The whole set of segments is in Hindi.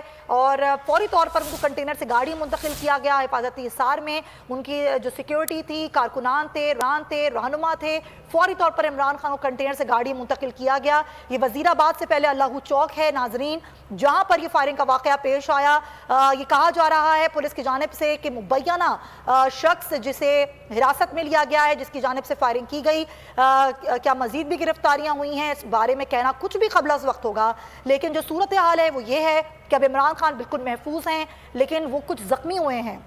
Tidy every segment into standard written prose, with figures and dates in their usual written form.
है और फौरी तौर पर उनको कंटेनर से गाड़ी मुंतकिल किया गया। हिफाजती हिसार में उनकी जो सिक्योरिटी थी, कारकुनान थे, रहनुमा थे, फौरी तौर पर इमरान खान को कंटेनर से गाड़ी मुंतकिल किया गया। ये वजीराबाद से पहले अल्लाहू चौक है नाजरीन, जहाँ पर ये फायरिंग का वाक़या पेश आया। ये कहा जा रहा है पुलिस की जानिब से कि मुबैना शख्स जिसे हिरासत में लिया गया है, जिसकी जानिब से फायरिंग की गई, क्या मजीद भी गिरफ्तारियां हुई हैं, इस बारे में कहना कुछ भी क़ब्ल अज़ वक्त होगा। लेकिन जो सूरत हाल है वो ये है कि अब इमरान खान बिल्कुल महफूज हैं, लेकिन वो कुछ ज़ख्मी हुए हैं।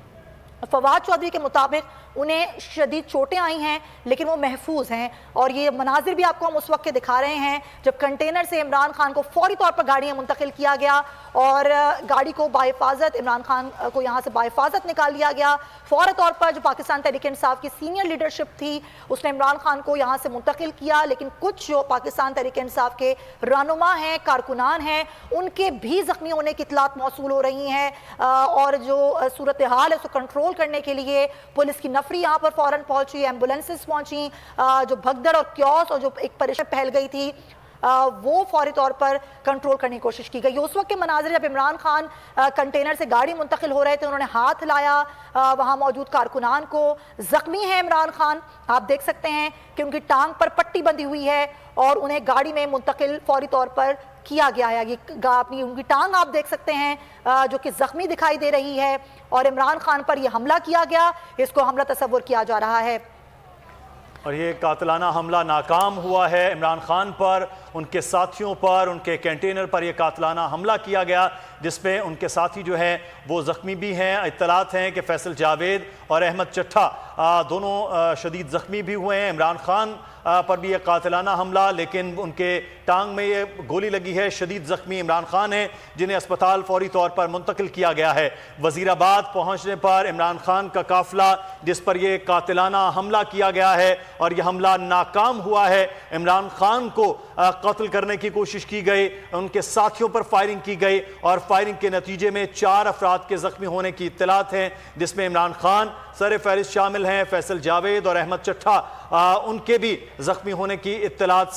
फवाद चौधरी के मुताबिक उन्हें शदीद चोटें आई हैं, लेकिन वो महफूज हैं। और ये मनाजिर भी आपको हम उस वक्त के दिखा रहे हैं जब कंटेनर से इमरान खान को फौरी तौर पर गाड़ियाँ मुंतकिल किया गया और गाड़ी को बाहिफाजत इमरान खान को यहाँ से बाहिफाजत निकाल लिया गया। फौरी तौर पर जो पाकिस्तान तहरीक इंसाफ की सीनियर लीडरशिप थी उसने इमरान खान को यहाँ से मुंतकिल किया, लेकिन कुछ जो पाकिस्तान तहरीक इंसाफ के रहनुमा हैं, कारकुनान हैं, उनके भी ज़ख्मी होने की इतलात मौसूल हो रही हैं। और जो सूरत हाल है उसको कंट्रोल करने के लिए पुलिस की नफरी यहाँ पर फौरन पहुंची, एम्बुलेंसेस पहुंची। जो भगदड़ और क्योस और जो एक परेशानी फैल गई थी वो फौरी तौर पर कंट्रोल करने की कोशिश की गई। उस वक्त के मनाजिर जब इमरान खान कंटेनर से गाड़ी मुंतकिल हो रहे थे, उन्होंने हाथ लाया वहाँ मौजूद कारकुनान को। ज़ख्मी है इमरान खान, आप देख सकते हैं कि उनकी टांग पर पट्टी बंधी हुई है और उन्हें गाड़ी में मुंतकिल फौरी तौर पर किया गया है। ये अपनी उनकी टांग आप देख सकते हैं जो कि ज़ख्मी दिखाई दे रही है और इमरान खान पर यह हमला किया गया, इसको हमला तस्वुर किया जा रहा है। और ये कातिलाना हमला नाकाम हुआ है इमरान खान पर, उनके साथियों पर, उनके कंटेनर पर यह कातिलाना हमला किया गया, जिसमें उनके साथी जो हैं वो ज़ख्मी भी हैं। इत्तलात हैं कि फैसल जावेद और अहमद चट्ठा दोनों शदीद ज़ख्मी भी हुए हैं। इमरान खान पर भी यह कातिलाना हमला, लेकिन उनके टांग में ये गोली लगी है। शदीद ज़ख्मी इमरान खान है जिन्हें अस्पताल फौरी तौर पर मुंतकिल किया गया है। वज़ीराबाद पहुँचने पर इमरान खान का काफ़िला जिस पर यह कातिलाना हमला किया गया है और यह हमला नाकाम हुआ है। इमरान खान को कत्ल करने की कोशिश की गई, उनके साथियों पर फायरिंग की गई और फायरिंग के नतीजे में 4 अफराद के ज़ख्मी होने की इत्तलात हैं, जिसमें इमरान खान सर फहरिस्त शामिल हैं। फैसल जावेद और अहमद चट्ठा उनके भी ज़ख्मी होने की इत्तलात